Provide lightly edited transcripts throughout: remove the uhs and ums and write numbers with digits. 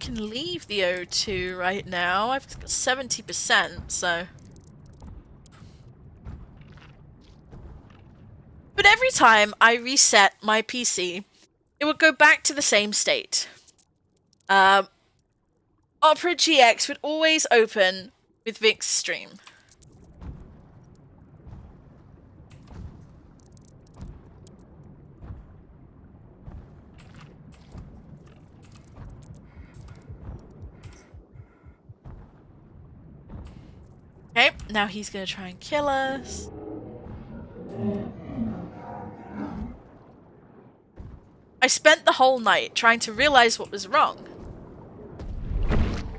can leave the O2 right now. I've got 70%, so... But every time I reset my PC, it would go back to the same state. Opera GX would always open with Vic's stream. Okay, now he's gonna try and kill us. I spent the whole night trying to realize what was wrong.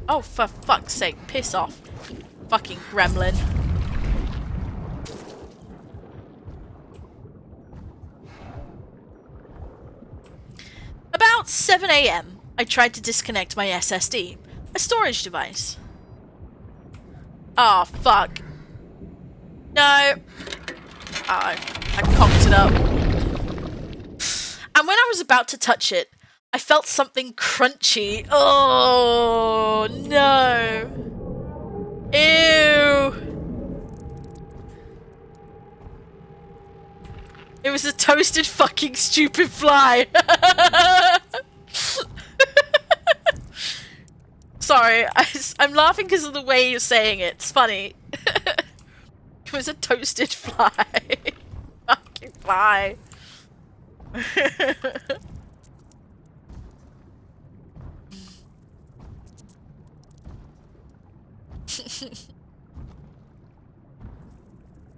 Oh, for fuck's sake, piss off. Fucking gremlin. About 7 AM, I tried to disconnect my SSD, a storage device. Oh, fuck. No. I cocked it up. And when I was about to touch it, I felt something crunchy. Oh, no. Ew. It was a toasted fucking stupid fly. Sorry, I'm laughing because of the way you're saying it. It's funny. It was a toasted fly. Fucking fly.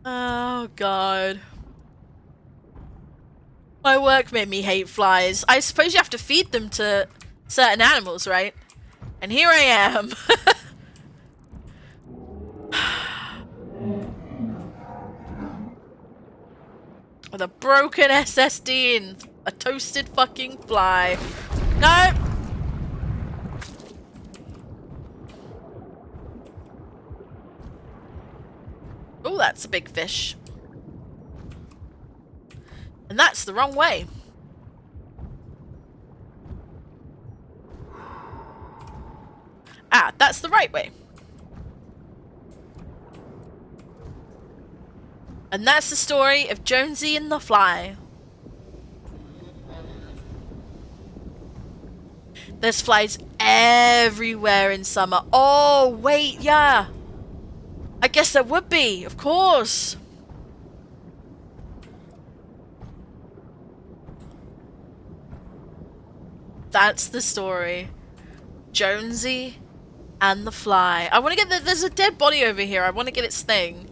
Oh god. My work made me hate flies. I suppose you have to feed them to certain animals, right? And here I am. With a broken SSD and a toasted fucking fly. No! Oh, that's a big fish. And that's the wrong way. Ah, that's the right way. And that's the story of Jonesy and the fly. There's flies everywhere in summer. Oh, wait, yeah. I guess there would be, of course. That's the story. Jonesy and the fly. I want to get there's a dead body over here. I want to get its thing.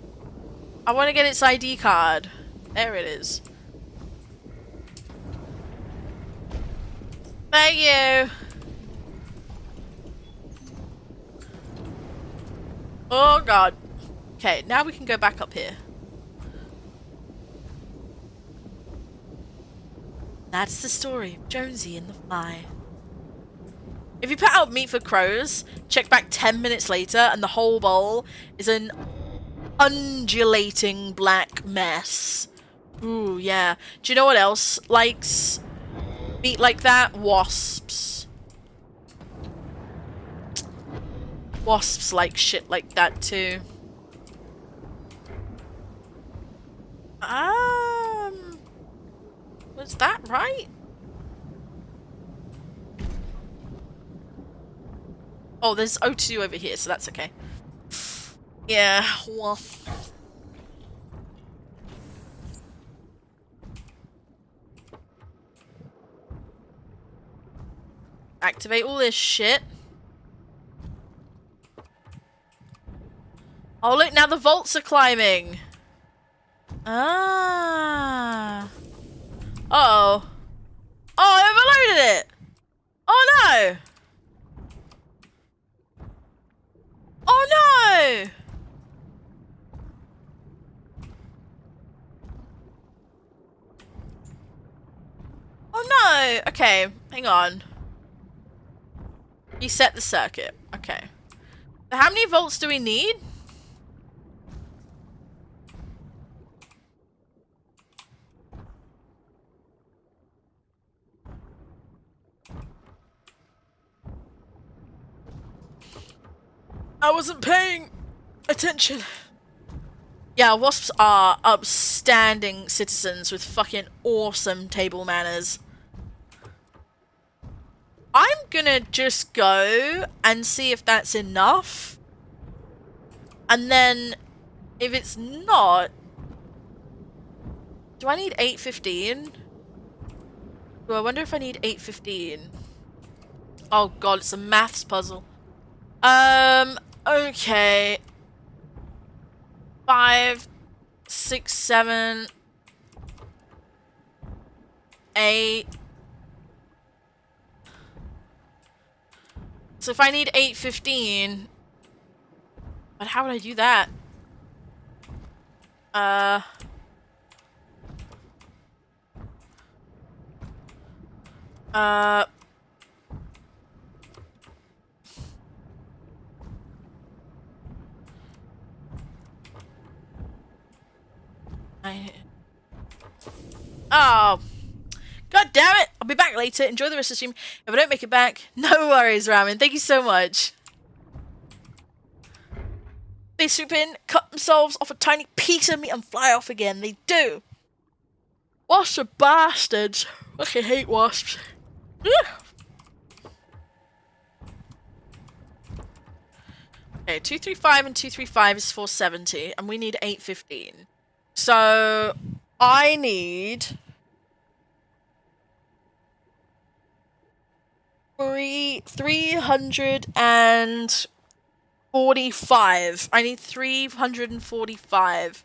I want to get its ID card. There it is. Thank you. Oh god. Okay, now we can go back up here. That's the story of Jonesy and the fly. If you put out meat for crows, check back 10 minutes later and the whole bowl is an undulating black mess. Ooh, yeah. Do you know what else likes meat like that? Wasps. Wasps like shit like that too. Was that right? Oh, there's O2 over here, so that's okay. Yeah, well. Activate all this shit. Oh, look, now the vaults are climbing. Ah. Uh-oh. Oh, I overloaded it. Oh, no. Oh, no. Oh, no. Okay, hang on. Reset the circuit. Okay. How many volts do we need? I wasn't paying attention. Yeah, wasps are upstanding citizens with fucking awesome table manners. I'm gonna just go and see if that's enough. And then, if it's not... Do I need 815? Do I wonder if I need 815? Oh god, it's a maths puzzle. Okay. 5, 6, 7, 8. So if I need 815... But how would I do that? Oh. God damn it! I'll be back later. Enjoy the rest of the stream. If I don't make it back, no worries, Ramen. Thank you so much. They swoop in, cut themselves off a tiny piece of meat and fly off again. They do. Wasps are bastards. I fucking hate wasps. Okay, 235 and 235 is 470, and we need 815. So, I need... 345. I need 345.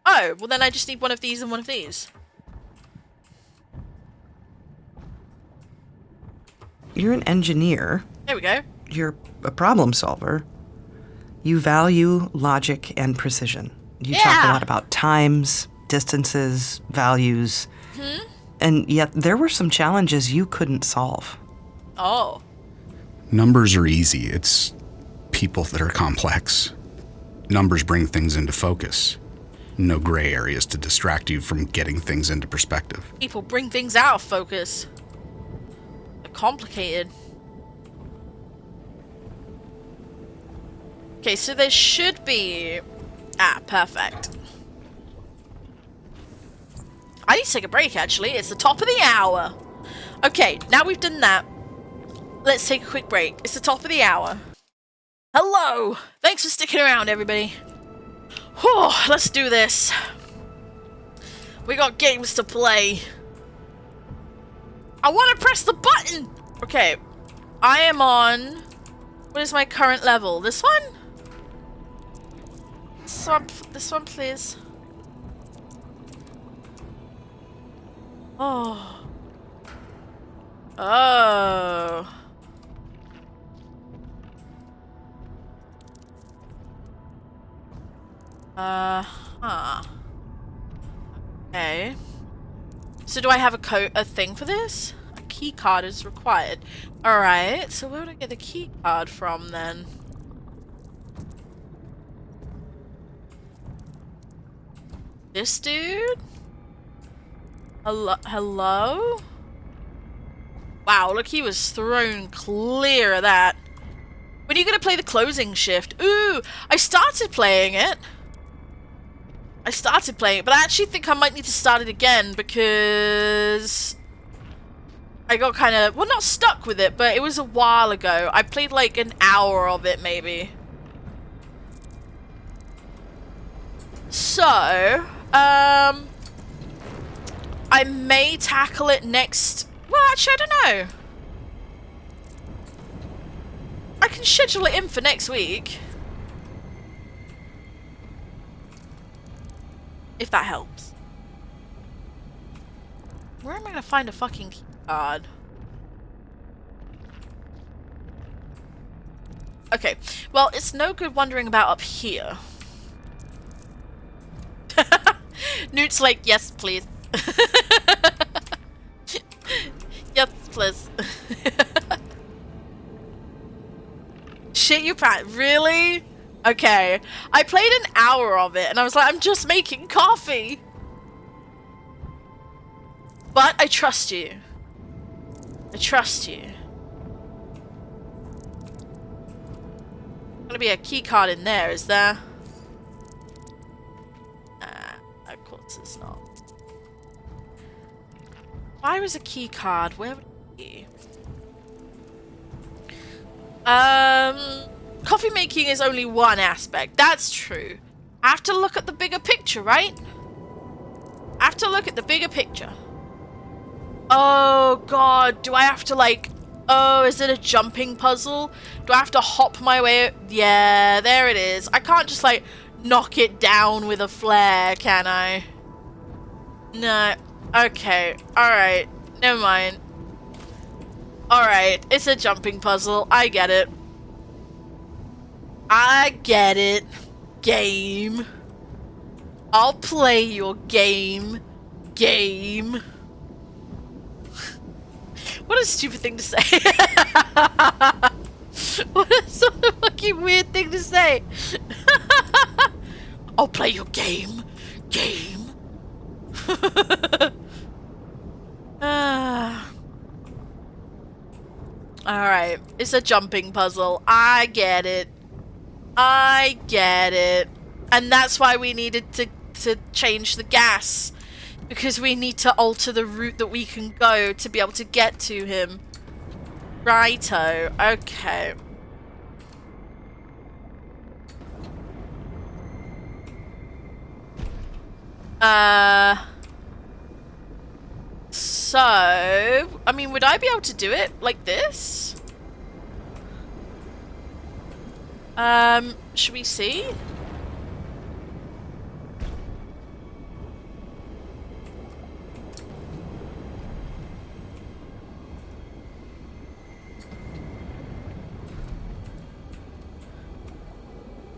Oh, well then I just need one of these and one of these. You're an engineer. There we go. You're a problem solver. You value logic and precision. You talk a lot about times, distances, values. And yet there were some challenges you couldn't solve. Oh. Numbers are easy. It's people that are complex. Numbers bring things into focus. No gray areas to distract you from getting things into perspective. People bring things out of focus. They're complicated. Okay, so there should be... Ah, perfect. I need to take a break, actually. It's the top of the hour. Okay, now we've done that. Let's take a quick break. It's the top of the hour. Hello! Thanks for sticking around, everybody. Whew, let's do this. We got games to play. I want to press the button! Okay, I am on... What is my current level? This one? This one, please. Oh. Oh. Huh. Okay. So do I have a thing for this? A key card is required. Alright, so where would I get the key card from then? This dude? Hello? Wow, look, he was thrown clear of that. When are you gonna play the closing shift? Ooh, I started playing it. But I actually think I might need to start it again because I got kind of, well, not stuck with it, but it was a while ago. I played like an hour of it, maybe. So, I may tackle it next. Well, actually, I don't know. I can schedule it in for next week. If that helps. Where am I gonna find a fucking key card? Okay, well, it's no good wondering about up here. Newt's like, yes, please. Yes, please. Shit, you Pat, really? Okay, I played an hour of it and I was like, I'm just making coffee. But I trust you. I trust you. Gonna be a key card in there, is there? Of course it's not. Why was a key card? Where would it be? Coffee making is only one aspect. That's true. I have to look at the bigger picture, right? I have to look at the bigger picture. Oh god, do I have to like... Oh, is it a jumping puzzle? Do I have to hop my way? Yeah, there it is. I can't just like knock it down with a flare, can I? No. Okay. Alright. Never mind. Alright. It's a jumping puzzle. I get it. I get it. Game. I'll play your game. Game. What a stupid thing to say. What a sort of fucking weird thing to say. I'll play your game. Game. Alright, it's a jumping puzzle. I get it. I get it. And that's why we needed to change the gas. Because we need to alter the route that we can go to be able to get to him. Righto. Okay. So, I mean, would I be able to do it like this? Should we see?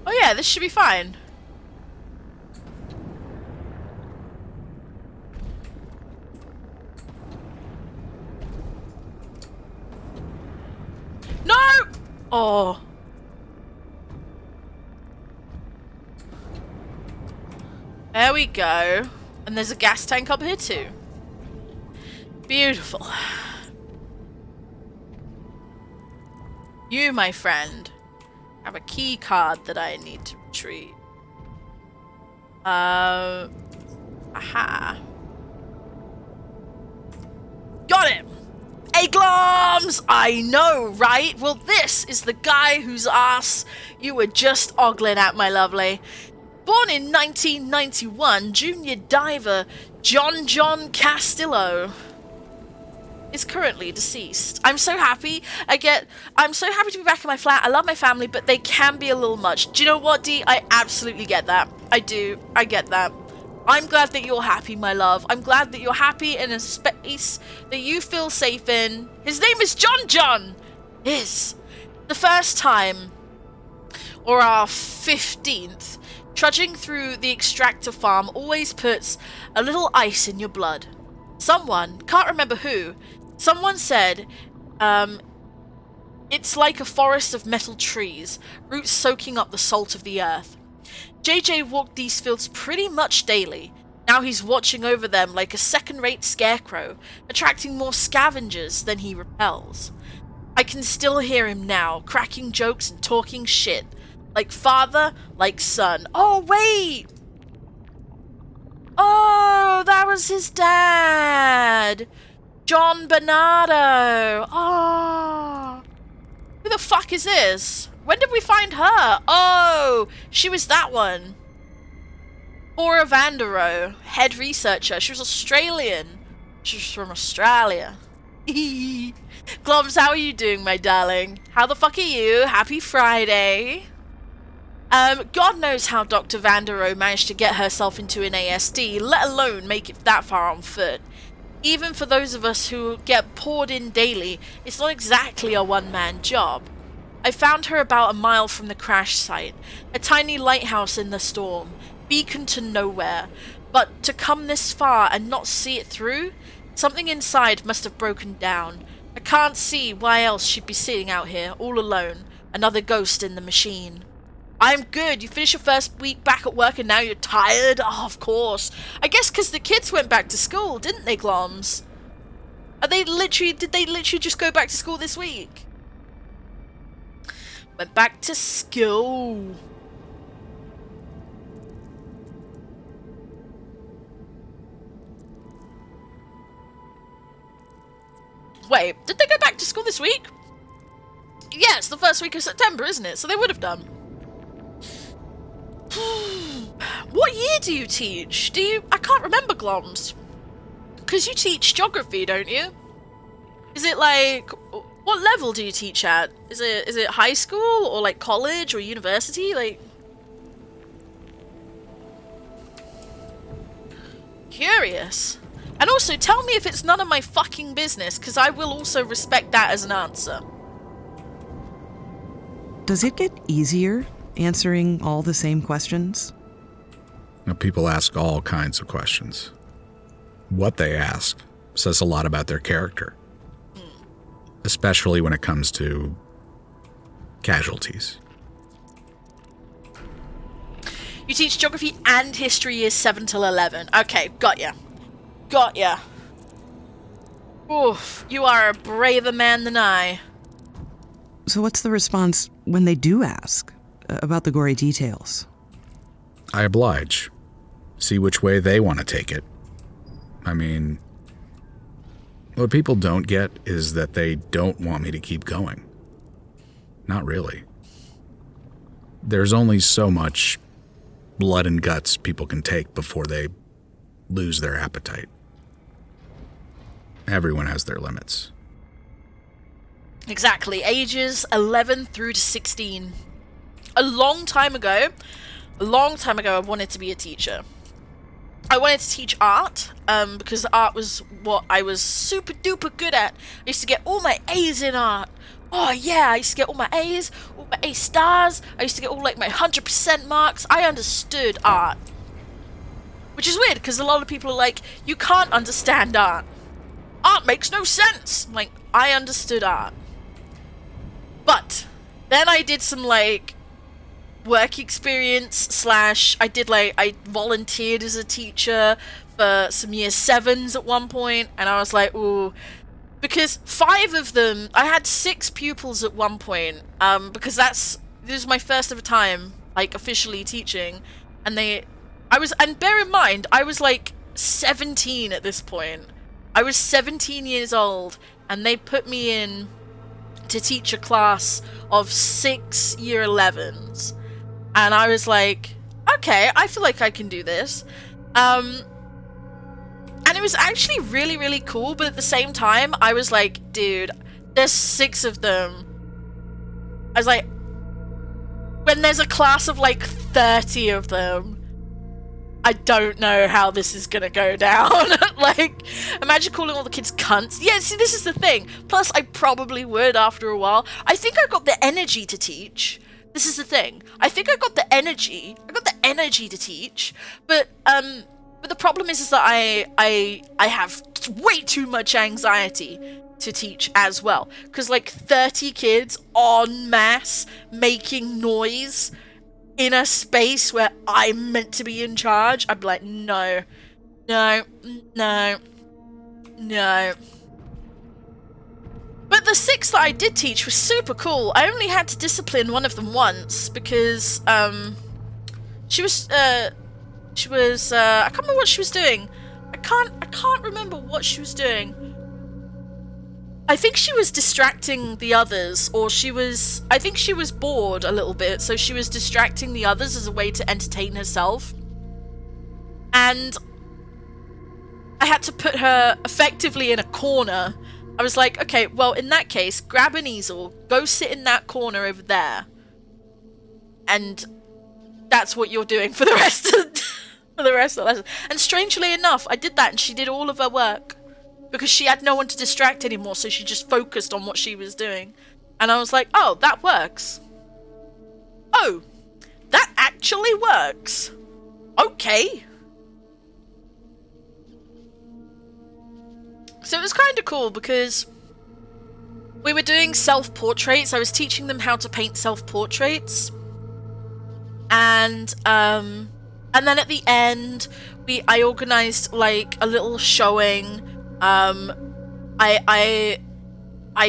Oh yeah, this should be fine. No! Oh. There we go. And there's a gas tank up here too. Beautiful. You, my friend, have a key card that I need to retrieve. Aha. Got it! Hey, Gloms! I know, right? Well, this is the guy whose ass you were just ogling at, my lovely. Born in 1991, junior diver John Castillo is currently deceased. I'm so happy. I'm so happy to be back in my flat. I love my family, but they can be a little much. Do you know what, Dee? I absolutely get that. I do. I get that. I'm glad that you're happy, my love. I'm glad that you're happy in a space that you feel safe in. His name is John. Is the first time, or our 15th, trudging through the extractor farm always puts a little ice in your blood. Someone, can't remember who, someone said, it's like a forest of metal trees, roots soaking up the salt of the earth. JJ walked these fields pretty much daily. Now he's watching over them like a second-rate scarecrow, attracting more scavengers than he repels. I can still hear him now, cracking jokes and talking shit. Like father, like son. Oh, wait! Oh, that was his dad! John Bernardo! Oh! Who the fuck is this? When did we find her? Oh! She was that one. Laura Vanderoe, head researcher. She was Australian. She was from Australia. Gloms, how are you doing, my darling? How the fuck are you? Happy Friday. God knows how Dr. Vanderoe managed to get herself into an ASD, let alone make it that far on foot. Even for those of us who get poured in daily, it's not exactly a one-man job. I found her about a mile from the crash site, a tiny lighthouse in the storm, beacon to nowhere. But to come this far and not see it through? Something inside must have broken down. I can't see why else she'd be sitting out here, all alone, another ghost in the machine. I'm good. You finished your first week back at work and now you're tired? Oh, of course. I guess because the kids went back to school, didn't they, Gloms? Did they literally just go back to school this week? Went back to school. Wait, did they go back to school this week? Yeah, it's the first week of September, isn't it? So they would have done. What year do you teach? I can't remember, Gloms. Because you teach geography, don't you? Is it like... What level do you teach at? Is it high school or like college or university? Like... Curious. And also, tell me if it's none of my fucking business, because I will also respect that as an answer. Does it get easier answering all the same questions? Now, people ask all kinds of questions. What they ask says a lot about their character, especially when it comes to casualties. You teach geography and history years 7 till 11. Okay, got ya. Got ya. Oof, you are a braver man than I. So what's the response when they do ask about the gory details? I oblige. See which way they want to take it. I mean, what people don't get is that they don't want me to keep going. Not really. There's only so much blood and guts people can take before they lose their appetite. Everyone has their limits. Exactly, ages 11 through to 16. A long time ago, I wanted to be a teacher. I wanted to teach art, because art was what I was super duper good at. I used to get all my A's in art. Oh yeah, I used to get all my A's, all my A stars. I used to get all like my 100% marks. I understood art. Which is weird, because a lot of people are like, you can't understand art. Art makes no sense. I'm like, I understood art. But then I did some like work experience / I volunteered as a teacher for some year 7s at one point, and I was like, ooh, because 5 of them, I had 6 pupils at one point, because this was my first ever time like officially teaching, and bear in mind, I was like 17 at this point. I was 17 years old, and they put me in to teach a class of 6 year 11s. And I was like, okay, I feel like I can do this. And it was actually really, really cool, but at the same time, I was like, dude, there's 6 of them. I was like, when there's a class of like 30 of them, I don't know how this is gonna go down. Like, imagine calling all the kids cunts. Yeah, see, this is the thing. Plus, I probably would after a while. I think I got the energy to teach. This is the thing. I think I got the energy. I got the energy to teach. But the problem is that I have way too much anxiety to teach as well. Because, like, 30 kids en masse making noise in a space where I'm meant to be in charge, I'd be like, no. But the 6 that I did teach was super cool. I only had to discipline one of them once because she was I can't remember what she was doing. I can't remember what she was doing. I think she was distracting the others, or I think she was bored a little bit, so she was distracting the others as a way to entertain herself. And I had to put her effectively in a corner. I was like, okay, well, in that case, grab an easel, go sit in that corner over there. And that's what you're doing for the rest of the lesson. And strangely enough, I did that and she did all of her work. Because she had no one to distract anymore, so she just focused on what she was doing. And I was like, oh, that works. Oh, that actually works. Okay. So it was kind of cool because we were doing self-portraits. I was teaching them how to paint self-portraits. And then at the end, I organised like a little showing. I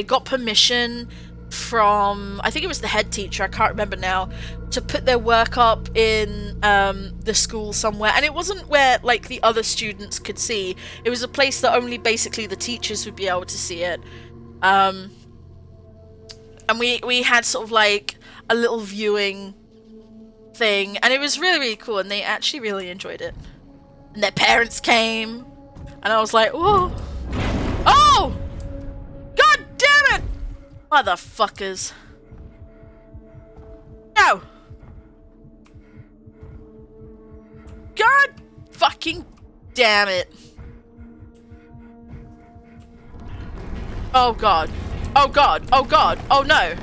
got permission from, I think it was the head teacher, I can't remember now, to put their work up in the school somewhere. And it wasn't where, like, the other students could see. It was a place that only basically the teachers would be able to see it. And we had sort of like a little viewing thing, and it was really, really cool, and they actually really enjoyed it. And their parents came, and I was like, whoa. Oh! God damn it! Motherfuckers. No! God fucking damn it. Oh god. Oh god. Oh god. Oh no.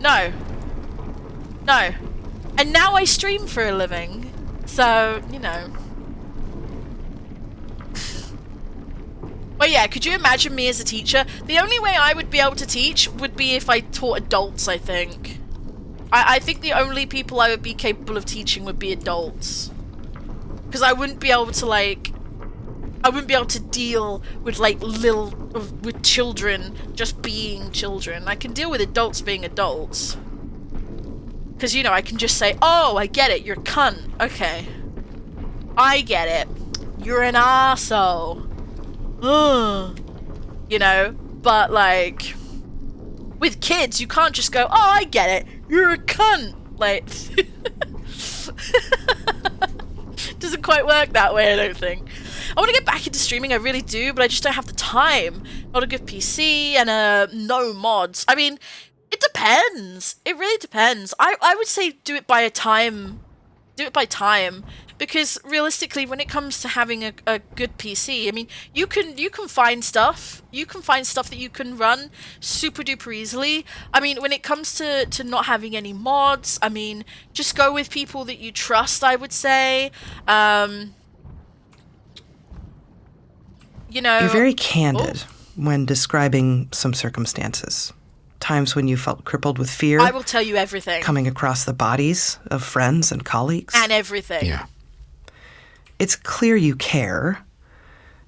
No. No. And now I stream for a living. So, you know. But yeah, could you imagine me as a teacher? The only way I would be able to teach would be if I taught adults, I think. I think the only people I would be capable of teaching would be adults. Because I wouldn't be able to, like... I wouldn't be able to deal with, like, with children just being children. I can deal with adults being adults. Because, you know, I can just say, oh, I get it, you're a cunt. Okay. I get it. You're an arsehole. Ugh. You know? But, like... with kids, you can't just go, oh, I get it. You're a cunt. Like... doesn't quite work that way, I don't think. I want to get back into streaming, I really do, but I just don't have the time. Not a good PC and no mods. I mean, it depends. It really depends. I would say do it by time. Do it by time. Because realistically, when it comes to having a good PC, I mean, you can find stuff. You can find stuff that you can run super duper easily. I mean, when it comes to not having any mods, I mean, just go with people that you trust, I would say. You know, you're very candid when describing some circumstances. Times when you felt crippled with fear. I will tell you everything. Coming across the bodies of friends and colleagues. And everything. Yeah. It's clear you care,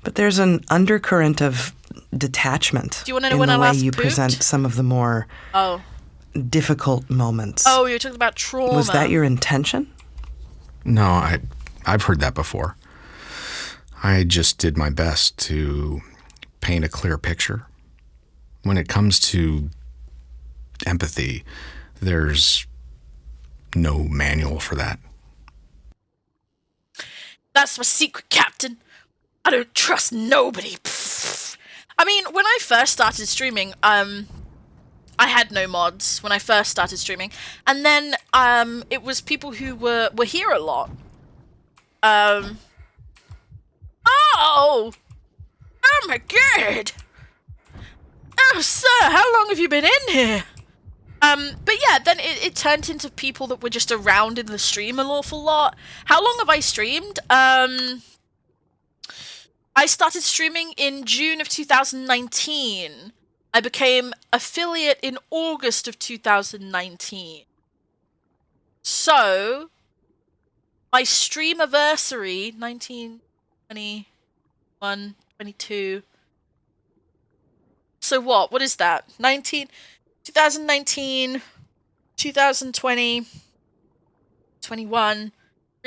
but there's an undercurrent of detachment. Do you want to know in when the I way last you pooped? present some of the more difficult moments. Oh, you're talking about trauma. Was that your intention? No, I've heard that before. I just did my best to paint a clear picture. When it comes to empathy, there's no manual for that. That's my secret, Captain. I don't trust nobody. Pfft. I mean, when I first started streaming, I had no mods when I first started streaming, and then it was people who were here a lot. Oh my god! Oh, sir, how long have you been in here? But yeah, then it turned into people that were just around in the stream an awful lot. How long have I streamed? I started streaming in June of 2019. I became affiliate in August of 2019. So, my streamiversary, 19, 20, 21, 22. So what is that? 2019, 2020, 21. We're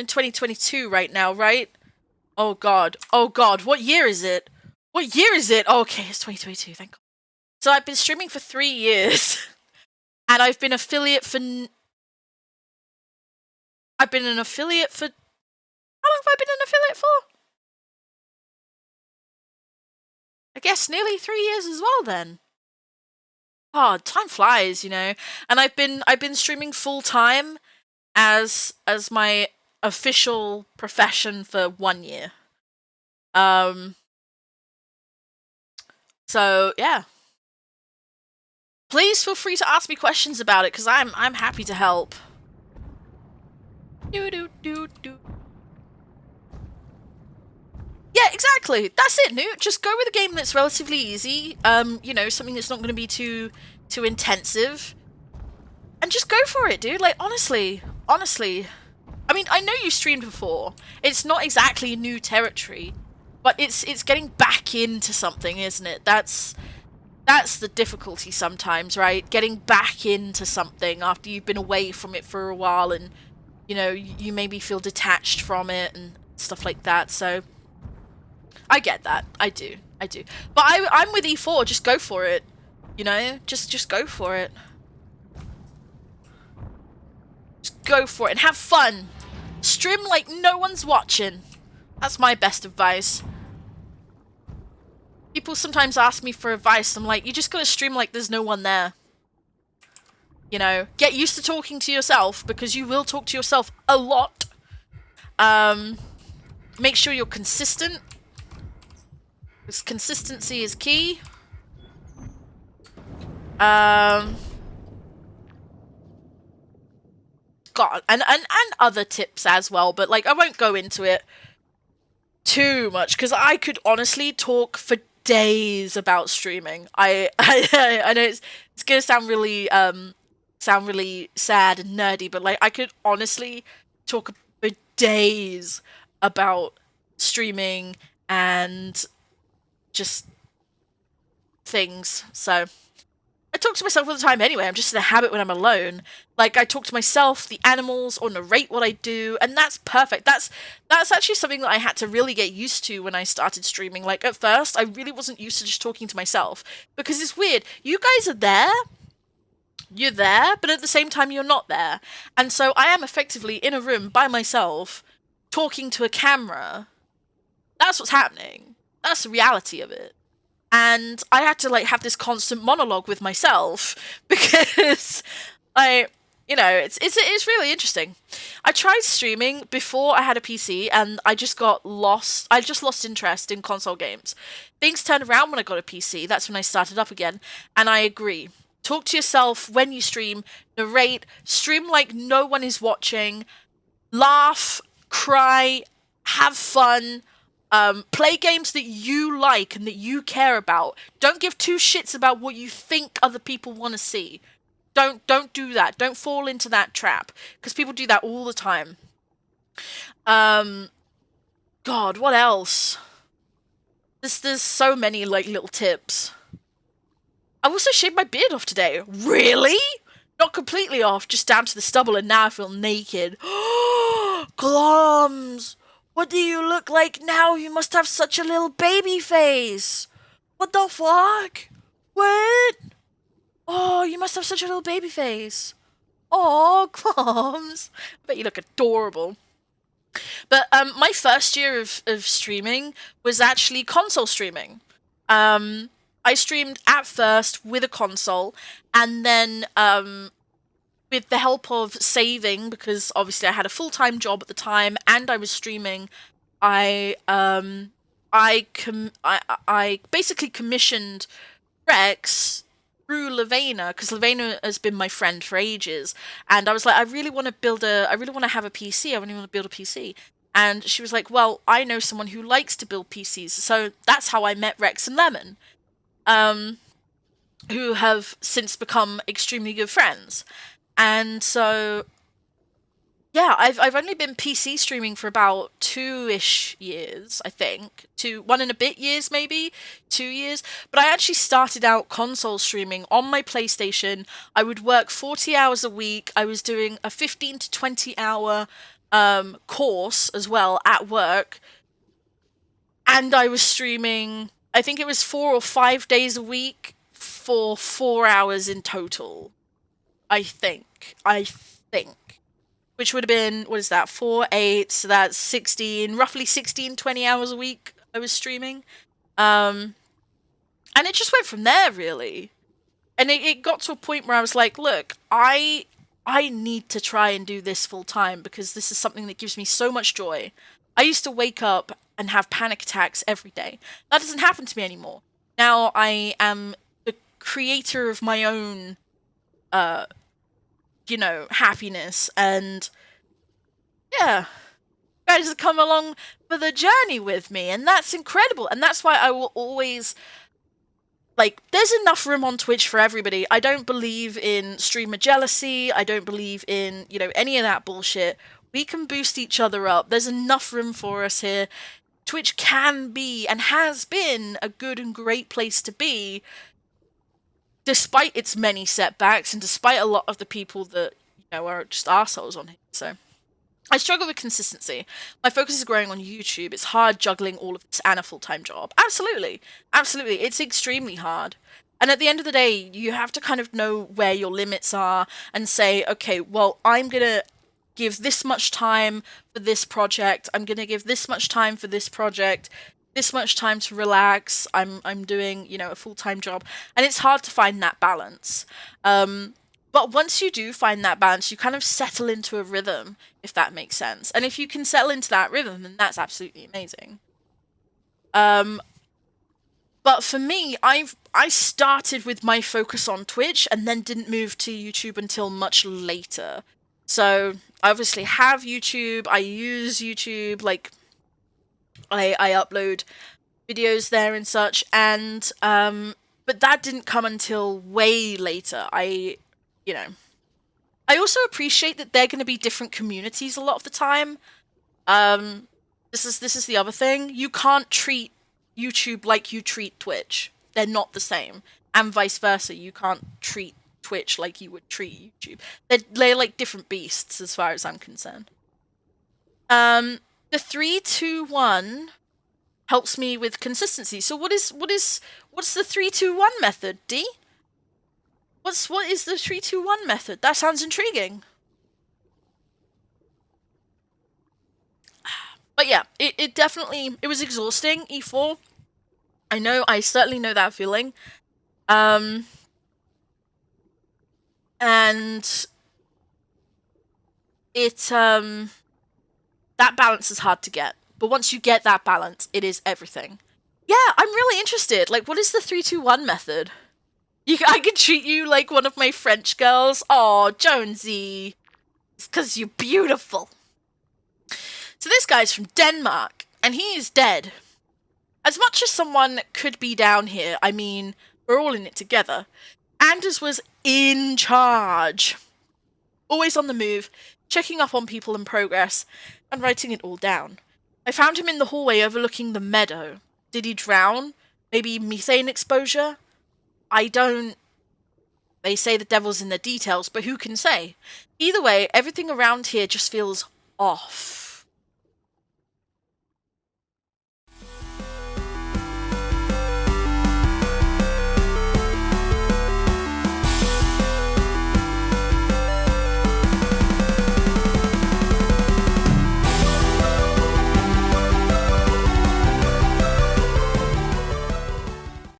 in 2022 right now, right? Oh god, what year is it? What year is it? Oh, okay, it's 2022, thank god. So I've been streaming for 3 years, and I've been affiliate for... I've been an affiliate for... How long have I been an affiliate for? I guess nearly 3 years as well then. Oh, time flies, you know. And I've been streaming full time as my official profession for 1 year. So yeah. Please feel free to ask me questions about it, because I'm happy to help. Do. Yeah, exactly. That's it, Newt. Just go with a game that's relatively easy. You know, something that's not going to be too intensive. And just go for it, dude. Like, honestly. I mean, I know you streamed before. It's not exactly new territory, but it's getting back into something, isn't it? That's that's the difficulty sometimes, right? Getting back into something after you've been away from it for a while, and you know, you maybe feel detached from it and stuff like that. So I get that. I do. But I'm with E4. Just go for it. You know, just go for it. Just go for it and have fun. Stream like no one's watching. That's my best advice. People sometimes ask me for advice. I'm like, you just gotta stream like there's no one there. You know, get used to talking to yourself, because you will talk to yourself a lot. Make sure you're consistent, because consistency is key. God, and other tips as well, but like I won't go into it too much, because I could honestly talk for days about streaming. I know it's gonna sound really sad and nerdy, but like I could honestly talk for days about streaming and just things. So I talk to myself all the time anyway. I'm just in a habit when I'm alone. Like, I talk to myself, the animals, or narrate what I do, and that's perfect. That's actually something that I had to really get used to when I started streaming. Like, at first, I really wasn't used to just talking to myself, because it's weird. You guys are there, you're there, but at the same time, you're not there. And so I am effectively in a room by myself, talking to a camera. That's what's happening. That's the reality of it. And I had to like have this constant monologue with myself, because it's really interesting. I tried streaming before I had a PC, and I just lost interest in console games. Things turned around when I got a PC. That's when I started up again. And I agree. Talk to yourself when you stream, narrate, stream like no one is watching, laugh, cry, have fun. Play games that you like and that you care about. Don't give two shits about what you think other people want to see. Don't do that. Don't fall into that trap, because people do that all the time. God, what else? There's so many like little tips. I also shaved my beard off today. Really? Not completely off, just down to the stubble, and now I feel naked. Glums! What do you look like now? You must have such a little baby face. What the fuck? What? Oh, you must have such a little baby face. Oh, Glums. I bet you look adorable. But my first year of streaming was actually console streaming. I streamed at first with a console, and then with the help of saving, because obviously I had a full-time job at the time and I was streaming, I basically commissioned Rex through Lavena, because Lavena has been my friend for ages, and I was like, I really want to have a PC. I really want to build a PC. And she was like, well, I know someone who likes to build PCs. So that's how I met Rex and Lemon, who have since become extremely good friends. And so, yeah, I've only been PC streaming for about 2-ish years, I think. 1 and a bit years, maybe 2 years. But I actually started out console streaming on my PlayStation. I would work 40 hours a week. I was doing a 15 to 20 hour course as well at work. And I was streaming, I think it was 4 or 5 days a week for 4 hours in total. I think. Which would have been, what is that, 4, 8, so that's 16, roughly 16, 20 hours a week I was streaming. And it just went from there, really. And it got to a point where I was like, look, I need to try and do this full time, because this is something that gives me so much joy. I used to wake up and have panic attacks every day. That doesn't happen to me anymore. Now I am the creator of my own happiness, and yeah, you guys have come along for the journey with me, and that's incredible. And that's why I will always, like, there's enough room on Twitch for everybody. I don't believe in streamer jealousy. I don't believe in, any of that bullshit. We can boost each other up. There's enough room for us here. Twitch can be, and has been, a good and great place to be, despite its many setbacks and despite a lot of the people that, are just arseholes on here. So I struggle with consistency. My focus is growing on YouTube. It's hard juggling all of this and a full-time job. Absolutely. Absolutely. It's extremely hard. And at the end of the day, you have to kind of know where your limits are and say, okay, well, I'm going to give this much time for this project. I'm going to give this much time for this project, this much time to relax. I'm doing, a full-time job. And it's hard to find that balance. But once you do find that balance, you kind of settle into a rhythm, if that makes sense. And if you can settle into that rhythm, then that's absolutely amazing. But for me, I started with my focus on Twitch and then didn't move to YouTube until much later. So I obviously have YouTube. I use YouTube, like I upload videos there and such, and but that didn't come until way later. I also appreciate that they're going to be different communities a lot of the time. This is the other thing. You can't treat YouTube like you treat Twitch. They're not the same, and vice versa. You can't treat Twitch like you would treat YouTube. They're like different beasts as far as I'm concerned. The 3-2-1 helps me with consistency. So what's the 3-2-1 method, D? What is the 3-2-1 method? That sounds intriguing. But yeah, it definitely, it was exhausting, E4. I certainly know that feeling. And it, that balance is hard to get. But once you get that balance, it is everything. Yeah, I'm really interested. Like, what is the 3-2-1 method? I could treat you like one of my French girls. Oh, Jonesy. It's because you're beautiful. So this guy's from Denmark, and he is dead. As much as someone could be down here, I mean, we're all in it together. Anders was in charge. Always on the move, checking up on people and progress, and writing it all down. I found him in the hallway overlooking the meadow. Did he drown? Maybe methane exposure? I don't... They say the devil's in the details, but who can say? Either way, everything around here just feels off.